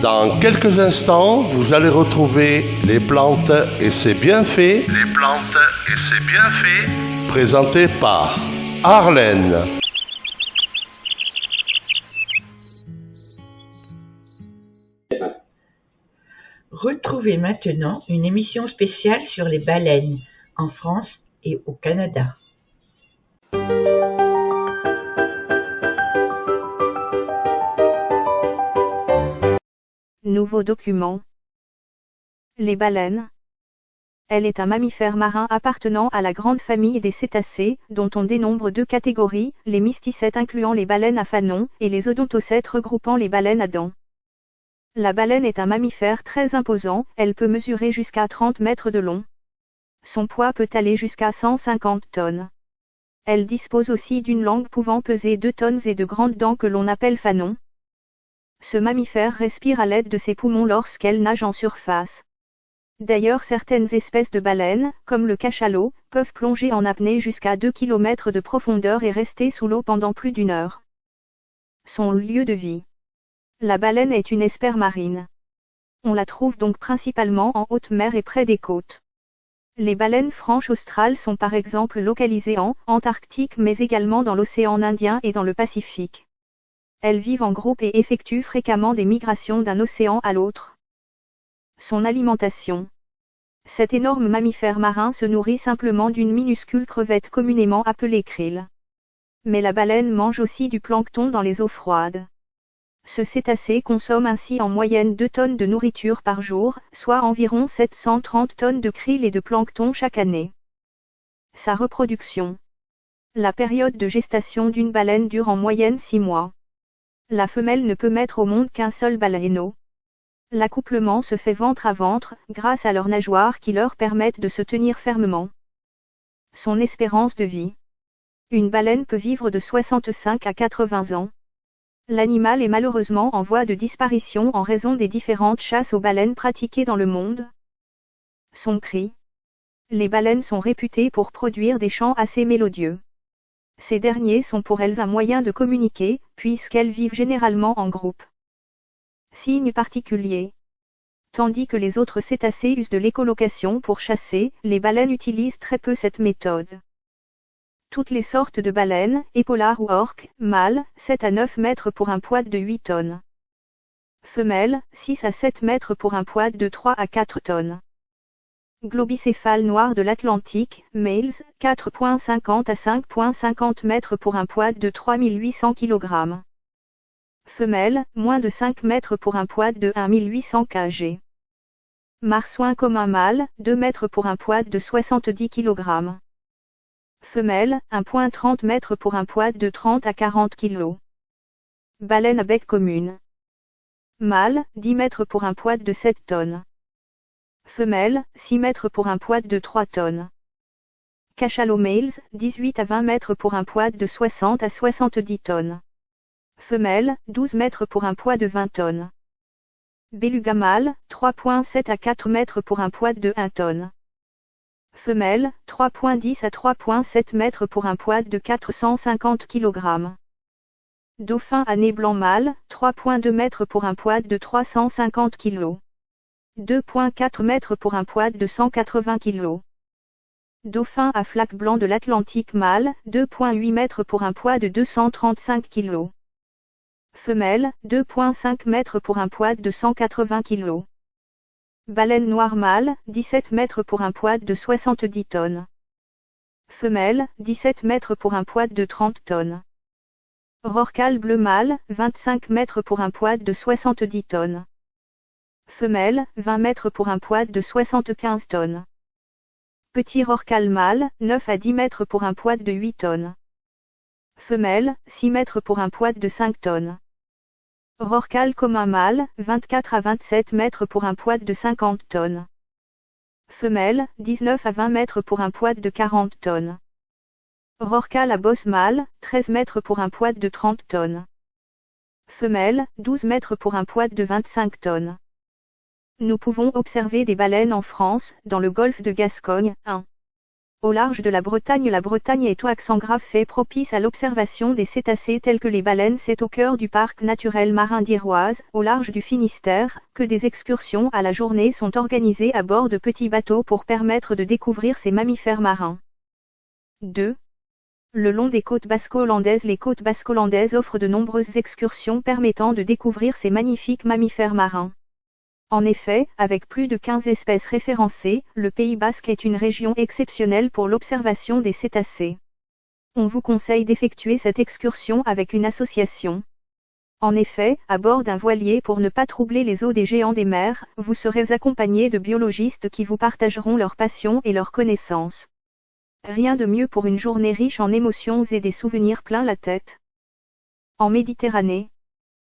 Dans quelques instants, vous allez retrouver les plantes et ses bienfaits. Les plantes et ses bienfaits. Présentés par Arlène. Retrouvez maintenant une émission spéciale sur les baleines en France et au Canada. Nouveau document. Les baleines. Elle est un mammifère marin appartenant à la grande famille des cétacés, dont on dénombre deux catégories, les mysticètes incluant les baleines à fanon, et les odontocètes regroupant les baleines à dents. La baleine est un mammifère très imposant, elle peut mesurer jusqu'à 30 mètres de long. Son poids peut aller jusqu'à 150 tonnes. Elle dispose aussi d'une langue pouvant peser 2 tonnes et de grandes dents que l'on appelle fanons. Ce mammifère respire à l'aide de ses poumons lorsqu'elle nage en surface. D'ailleurs, certaines espèces de baleines, comme le cachalot, peuvent plonger en apnée jusqu'à 2 km de profondeur et rester sous l'eau pendant plus d'1 heure. Son lieu de vie. La baleine est une espèce marine. On la trouve donc principalement en haute mer et près des côtes. Les baleines franches australes sont par exemple localisées en Antarctique mais également dans l'océan Indien et dans le Pacifique. Elles vivent en groupe et effectuent fréquemment des migrations d'un océan à l'autre. Son alimentation. Cet énorme mammifère marin se nourrit simplement d'une minuscule crevette communément appelée krill. Mais la baleine mange aussi du plancton dans les eaux froides. Ce cétacé consomme ainsi en moyenne 2 tonnes de nourriture par jour, soit environ 730 tonnes de krill et de plancton chaque année. Sa reproduction. La période de gestation d'une baleine dure en moyenne 6 mois. La femelle ne peut mettre au monde qu'un seul baleineau. L'accouplement se fait ventre à ventre, grâce à leurs nageoires qui leur permettent de se tenir fermement. Son espérance de vie. Une baleine peut vivre de 65 à 80 ans. L'animal est malheureusement en voie de disparition en raison des différentes chasses aux baleines pratiquées dans le monde. Son cri. Les baleines sont réputées pour produire des chants assez mélodieux. Ces derniers sont pour elles un moyen de communiquer, puisqu'elles vivent généralement en groupe. Signes particuliers. Tandis que les autres cétacés usent de l'écholocation pour chasser, les baleines utilisent très peu cette méthode. Toutes les sortes de baleines, épaulards ou orques, mâles, 7 à 9 mètres pour un poids de 8 tonnes. Femelles, 6 à 7 mètres pour un poids de 3 à 4 tonnes. Globicéphale noir de l'Atlantique, males, 4,50 à 5,50 mètres pour un poids de 3800 kg. Femelles, moins de 5 mètres pour un poids de 1800 kg. Marsouin commun mâle, 2 mètres pour un poids de 70 kg. Femelle, 1,30 mètres pour un poids de 30 à 40 kg. Baleine à bec commune. Mâle, 10 mètres pour un poids de 7 tonnes. Femelle, 6 mètres pour un poids de 3 tonnes. Cachalot males, 18 à 20 mètres pour un poids de 60 à 70 tonnes. Femelle, 12 mètres pour un poids de 20 tonnes. Beluga mâle, 3,7 à 4 mètres pour un poids de 1 tonne. Femelle, 3,10 à 3,7 mètres pour un poids de 450 kg. Dauphin à nez blanc mâle, 3,2 mètres pour un poids de 350 kg. 2,4 mètres pour un poids de 180 kg. Dauphin à flaque blanc de l'Atlantique mâle, 2,8 mètres pour un poids de 235 kg. Femelle, 2,5 mètres pour un poids de 180 kg. Baleine noire mâle, 17 mètres pour un poids de 70 tonnes. Femelle, 17 mètres pour un poids de 30 tonnes. Rorqual bleu mâle, 25 mètres pour un poids de 70 tonnes. Femelle, 20 mètres pour un poids de 75 tonnes. Petit rorqual mâle, 9 à 10 mètres pour un poids de 8 tonnes. Femelle, 6 mètres pour un poids de 5 tonnes. Rorqual commun mâle, 24 à 27 mètres pour un poids de 50 tonnes. Femelle, 19 à 20 mètres pour un poids de 40 tonnes. Rorqual à bosse mâle, 13 mètres pour un poids de 30 tonnes. Femelle, 12 mètres pour un poids de 25 tonnes. Nous pouvons observer des baleines en France, dans le golfe de Gascogne, 1. Au large de la Bretagne est au accent grave fait propice à l'observation des cétacés tels que les baleines. C'est au cœur du parc naturel marin d'Iroise, au large du Finistère, que des excursions à la journée sont organisées à bord de petits bateaux pour permettre de découvrir ces mammifères marins. 2. Le long des côtes basco-hollandaises. Les côtes basco-hollandaises offrent de nombreuses excursions permettant de découvrir ces magnifiques mammifères marins. En effet, avec plus de 15 espèces référencées, le Pays basque est une région exceptionnelle pour l'observation des cétacés. On vous conseille d'effectuer cette excursion avec une association. En effet, à bord d'un voilier pour ne pas troubler les eaux des géants des mers, vous serez accompagné de biologistes qui vous partageront leur passion et leurs connaissances. Rien de mieux pour une journée riche en émotions et des souvenirs plein la tête. En Méditerranée.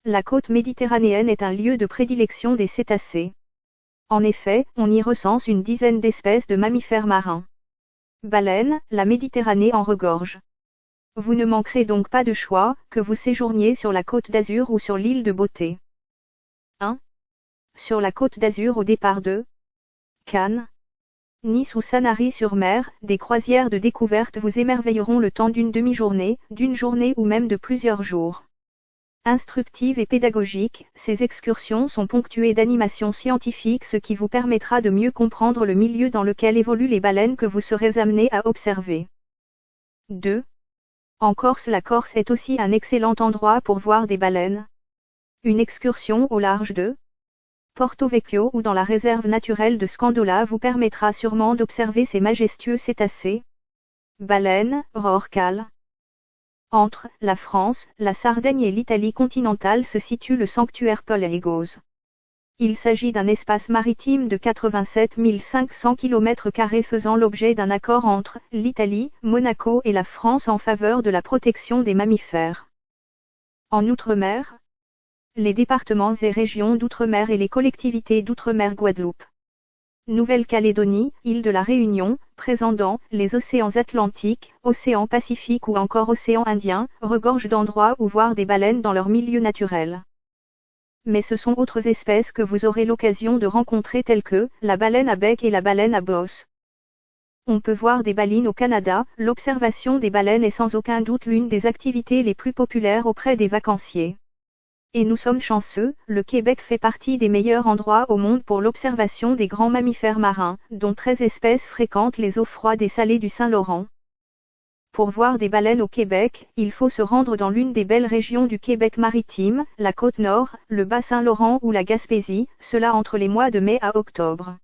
La côte méditerranéenne est un lieu de prédilection des cétacés. En effet, on y recense une dizaine d'espèces de mammifères marins. Baleines, la Méditerranée en regorge. Vous ne manquerez donc pas de choix, que vous séjourniez sur la côte d'Azur ou sur l'île de Beauté. 1. Sur la côte d'Azur au départ de Cannes, Nice ou Sanary-sur-Mer, des croisières de découverte vous émerveilleront le temps d'une demi-journée, d'une journée ou même de plusieurs jours. Instructives et pédagogiques, ces excursions sont ponctuées d'animations scientifiques, ce qui vous permettra de mieux comprendre le milieu dans lequel évoluent les baleines que vous serez amené à observer. 2. En Corse. La Corse est aussi un excellent endroit pour voir des baleines. Une excursion au large de Porto Vecchio ou dans la réserve naturelle de Scandola vous permettra sûrement d'observer ces majestueux cétacés. Baleines, rorquals. Entre la France, la Sardaigne et l'Italie continentale se situe le sanctuaire Polégos. Il s'agit d'un espace maritime de 87 500 km² faisant l'objet d'un accord entre l'Italie, Monaco et la France en faveur de la protection des mammifères. En Outre-mer, les départements et régions d'Outre-mer et les collectivités d'Outre-mer Guadeloupe, Nouvelle-Calédonie, île de la Réunion, présentant les océans Atlantique, Océan Pacifique ou encore Océan Indien, regorgent d'endroits où voir des baleines dans leur milieu naturel. Mais ce sont autres espèces que vous aurez l'occasion de rencontrer telles que la baleine à bec et la baleine à bosse. On peut voir des balines au Canada. L'observation des baleines est sans aucun doute l'une des activités les plus populaires auprès des vacanciers. Et nous sommes chanceux, le Québec fait partie des meilleurs endroits au monde pour l'observation des grands mammifères marins, dont 13 espèces fréquentent les eaux froides et salées du Saint-Laurent. Pour voir des baleines au Québec, il faut se rendre dans l'une des belles régions du Québec maritime, la Côte-Nord, le Bas-Saint-Laurent ou la Gaspésie, cela entre les mois de mai à octobre.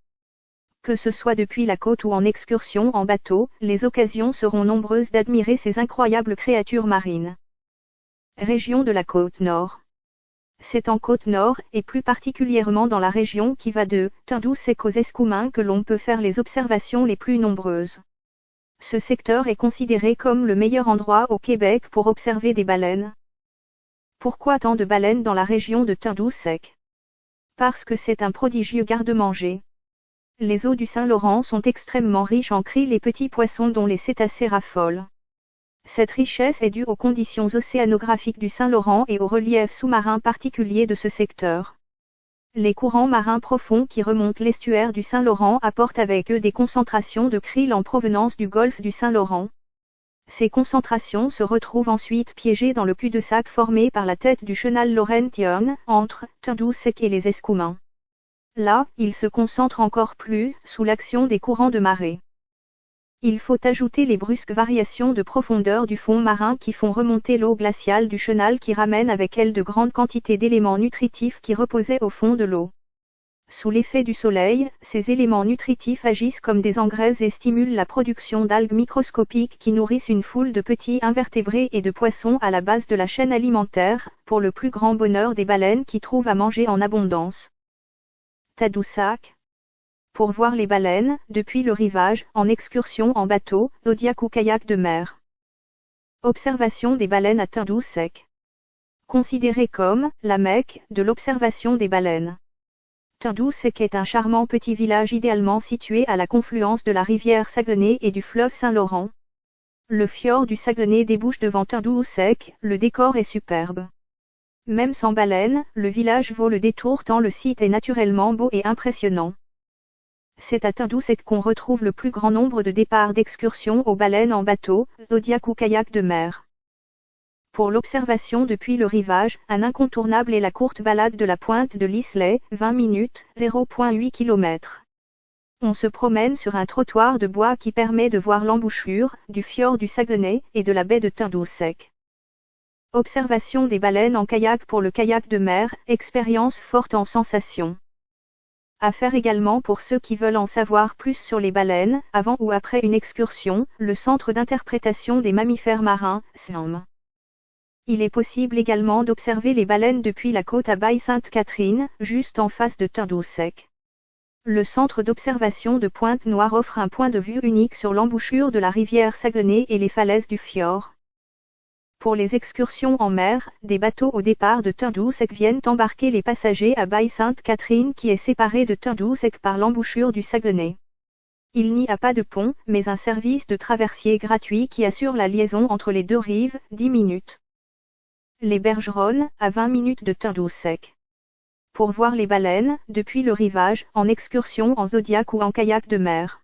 Que ce soit depuis la côte ou en excursion en bateau, les occasions seront nombreuses d'admirer ces incroyables créatures marines. Région de la Côte-Nord. C'est en Côte-Nord, et plus particulièrement dans la région qui va de Tindoussac aux Escoumins que l'on peut faire les observations les plus nombreuses. Ce secteur est considéré comme le meilleur endroit au Québec pour observer des baleines. Pourquoi tant de baleines dans la région de Tindoussac? Parce que c'est un prodigieux garde-manger. Les eaux du Saint-Laurent sont extrêmement riches en krill et petits poissons dont les cétacés raffolent. Cette richesse est due aux conditions océanographiques du Saint-Laurent et au relief sous-marin particulier de ce secteur. Les courants marins profonds qui remontent l'estuaire du Saint-Laurent apportent avec eux des concentrations de krill en provenance du golfe du Saint-Laurent. Ces concentrations se retrouvent ensuite piégées dans le cul-de-sac formé par la tête du chenal Laurentian, entre Tindoussac et les Escoumins. Là, ils se concentrent encore plus, sous l'action des courants de marée. Il faut ajouter les brusques variations de profondeur du fond marin qui font remonter l'eau glaciale du chenal qui ramène avec elle de grandes quantités d'éléments nutritifs qui reposaient au fond de l'eau. Sous l'effet du soleil, ces éléments nutritifs agissent comme des engrais et stimulent la production d'algues microscopiques qui nourrissent une foule de petits invertébrés et de poissons à la base de la chaîne alimentaire, pour le plus grand bonheur des baleines qui trouvent à manger en abondance. Tadoussac. Pour voir les baleines, depuis le rivage, en excursion en bateau, zodiac ou kayak de mer. Observation des baleines à Tindoussac. Considéré comme la Mecque de l'observation des baleines. Tindoussac est un charmant petit village idéalement situé à la confluence de la rivière Saguenay et du fleuve Saint-Laurent. Le fjord du Saguenay débouche devant Tindoussac, le décor est superbe. Même sans baleines, le village vaut le détour tant le site est naturellement beau et impressionnant. C'est à Tindousek qu'on retrouve le plus grand nombre de départs d'excursions aux baleines en bateau, zodiac ou kayak de mer. Pour l'observation depuis le rivage, un incontournable est la courte balade de la pointe de l'Islay, 20 minutes, 0,8 km. On se promène sur un trottoir de bois qui permet de voir l'embouchure du fjord du Saguenay et de la baie de Tindousek. Observation des baleines en kayak pour le kayak de mer, expérience forte en sensations. À faire également pour ceux qui veulent en savoir plus sur les baleines, avant ou après une excursion, le Centre d'interprétation des mammifères marins, CIMM. Il est possible également d'observer les baleines depuis la côte à Baie-Sainte-Catherine, juste en face de Tindousek. Le centre d'observation de Pointe-Noire offre un point de vue unique sur l'embouchure de la rivière Saguenay et les falaises du fjord. Pour les excursions en mer, des bateaux au départ de Tindousek viennent embarquer les passagers à Baie-Sainte-Catherine qui est séparée de Tindousek par l'embouchure du Saguenay. Il n'y a pas de pont, mais un service de traversier gratuit qui assure la liaison entre les deux rives, 10 minutes. Les Bergeronnes, à 20 minutes de Tindousek. Pour voir les baleines, depuis le rivage, en excursion en zodiac ou en kayak de mer.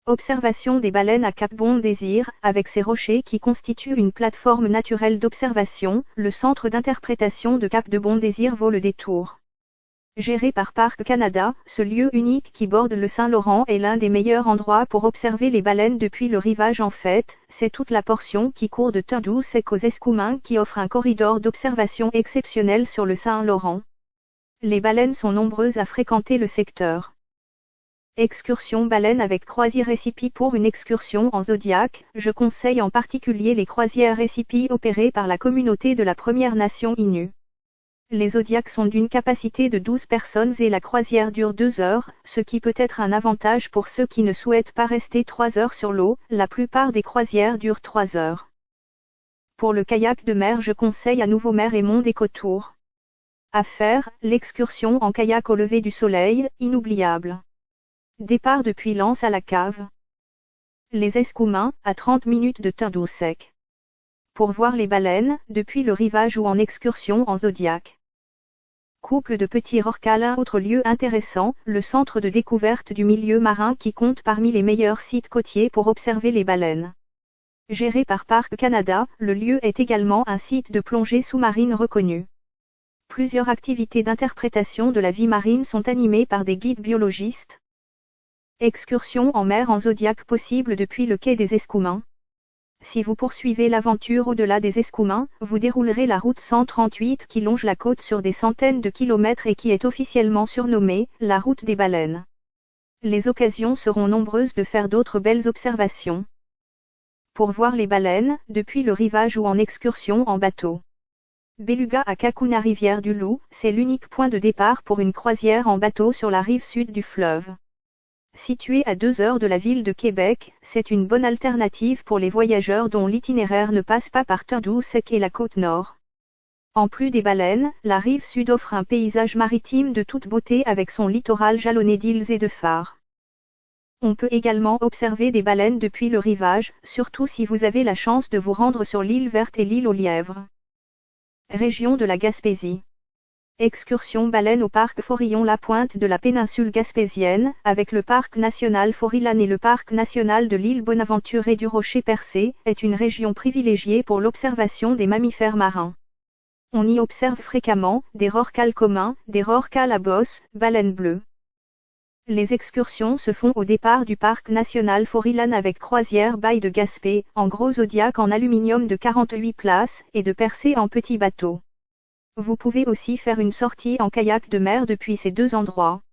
Observation des baleines à Cap Bon Désir, avec ses rochers qui constituent une plateforme naturelle d'observation, le centre d'interprétation de Cap de Bon Désir vaut le détour. Géré par Parc Canada, ce lieu unique qui borde le Saint-Laurent est l'un des meilleurs endroits pour observer les baleines depuis le rivage. En fait, c'est toute la portion qui court de Tindousek aux Escoumins qui offre un corridor d'observation exceptionnel sur le Saint-Laurent. Les baleines sont nombreuses à fréquenter le secteur. Excursion baleine avec croisière récipi. Pour une excursion en zodiac, je conseille en particulier les croisières récipi opérées par la communauté de la Première Nation Innu. Les zodiacs sont d'une capacité de 12 personnes et la croisière dure 2 heures, ce qui peut être un avantage pour ceux qui ne souhaitent pas rester 3 heures sur l'eau. La plupart des croisières durent 3 heures. Pour le kayak de mer, je conseille à nouveau Mer et Monde Écotour. À faire, l'excursion en kayak au lever du soleil, inoubliable. Départ depuis l'Anse à la Cave. Les Escoumins, à 30 minutes de Tindousek. Pour voir les baleines, depuis le rivage ou en excursion en zodiac. Couple de petits rorquals. Un autre lieu intéressant, le centre de découverte du milieu marin qui compte parmi les meilleurs sites côtiers pour observer les baleines. Géré par Parc Canada, le lieu est également un site de plongée sous-marine reconnu. Plusieurs activités d'interprétation de la vie marine sont animées par des guides biologistes. Excursion en mer en zodiac possible depuis le quai des Escoumins. Si vous poursuivez l'aventure au-delà des Escoumins, vous déroulerez la route 138 qui longe la côte sur des centaines de kilomètres et qui est officiellement surnommée la route des baleines. Les occasions seront nombreuses de faire d'autres belles observations. Pour voir les baleines, depuis le rivage ou en excursion en bateau. Beluga à Kakuna rivière du Loup, c'est l'unique point de départ pour une croisière en bateau sur la rive sud du fleuve. Situé à 2 heures de la ville de Québec, c'est une bonne alternative pour les voyageurs dont l'itinéraire ne passe pas par Tindousek et la côte nord. En plus des baleines, la rive sud offre un paysage maritime de toute beauté avec son littoral jalonné d'îles et de phares. On peut également observer des baleines depuis le rivage, surtout si vous avez la chance de vous rendre sur l'île Verte et l'île aux Lièvres. Région de la Gaspésie. Excursion baleine au parc Forillon. La pointe de la péninsule gaspésienne, avec le parc national Forilan et le parc national de l'île Bonaventure et du Rocher Percé, est une région privilégiée pour l'observation des mammifères marins. On y observe fréquemment des rorquals communs, des rorquals à bosse, baleines bleues. Les excursions se font au départ du parc national Forilan avec croisière Baie de Gaspé, en gros zodiac en aluminium de 48 places, et de Percé en petit bateau. Vous pouvez aussi faire une sortie en kayak de mer depuis ces deux endroits.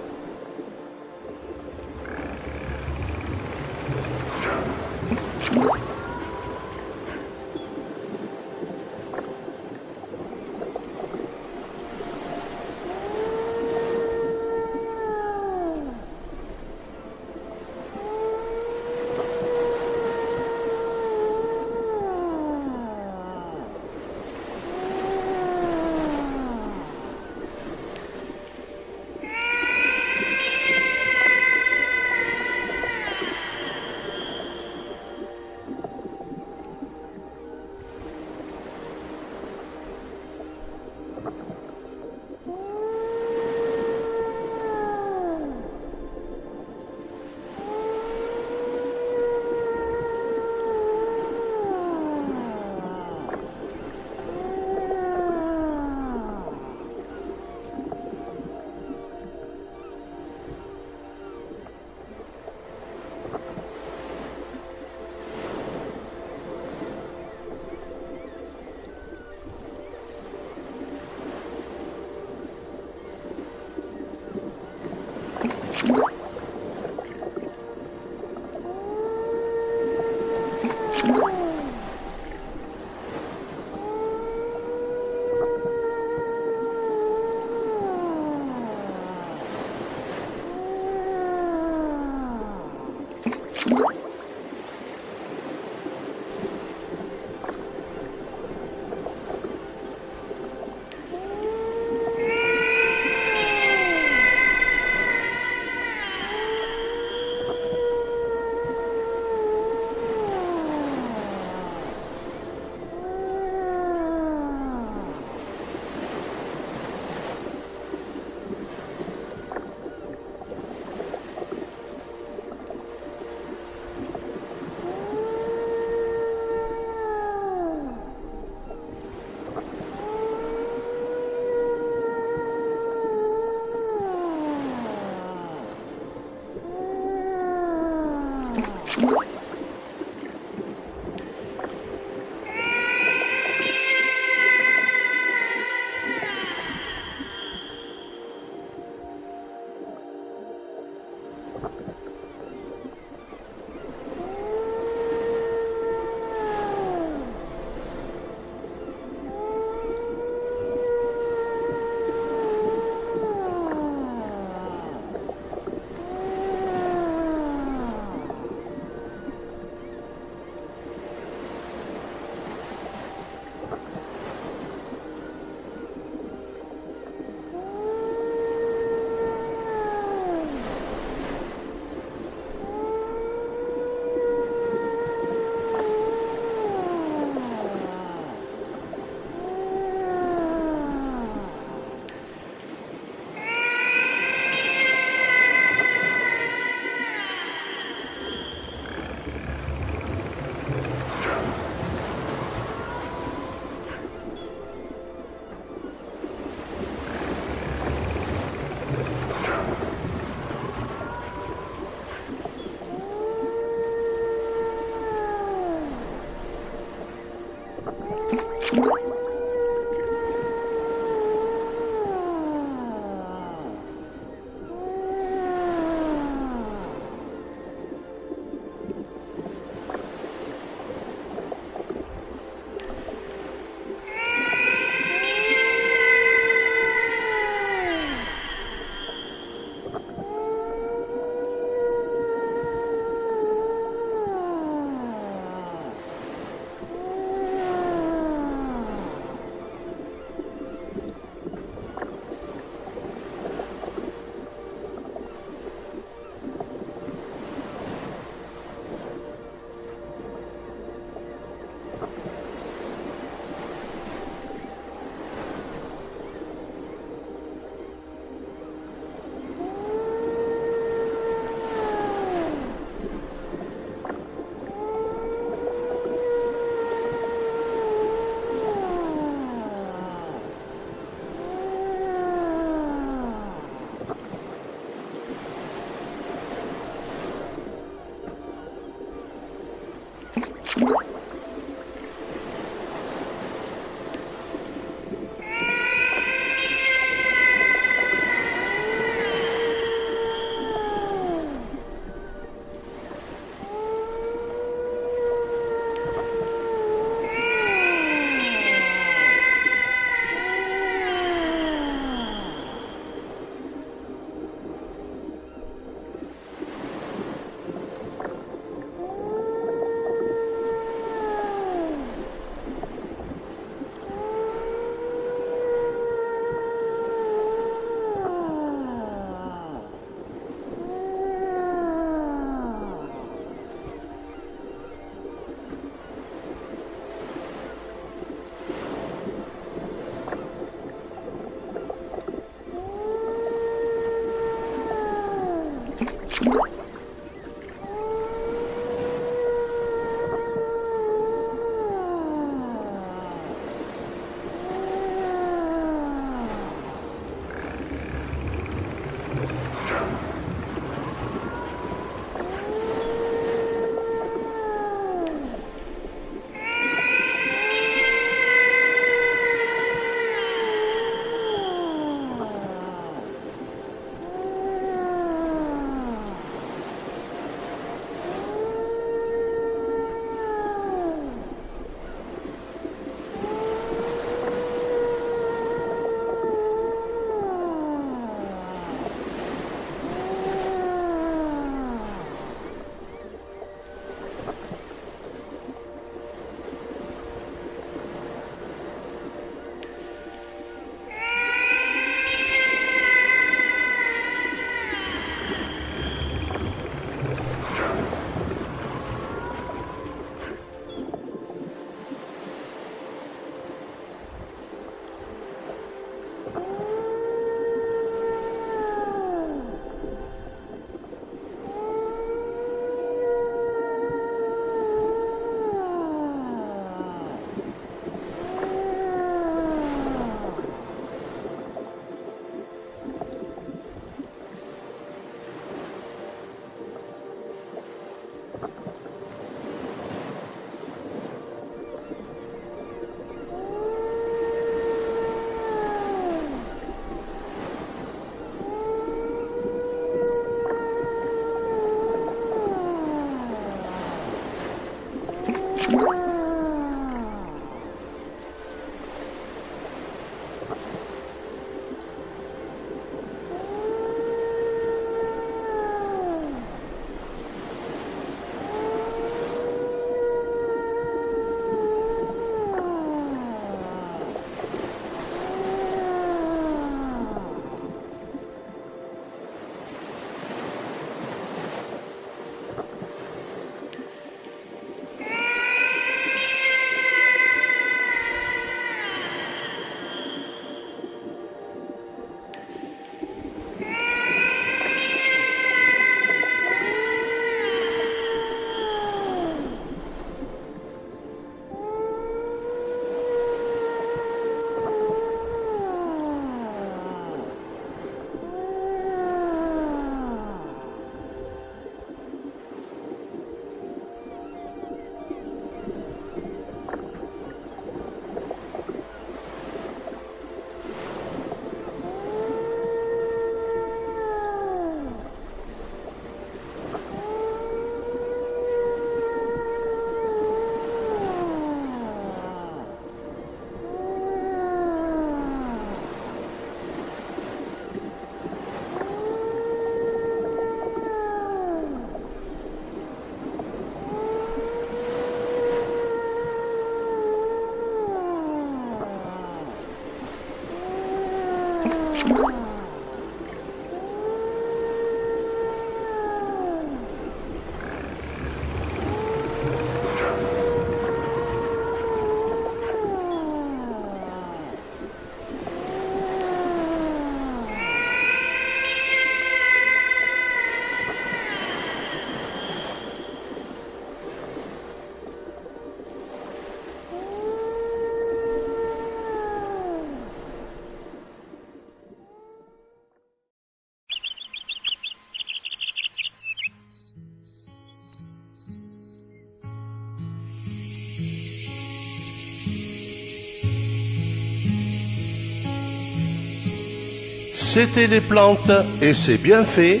C'était les plantes et ses bienfaits,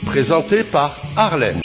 présenté par Arlène.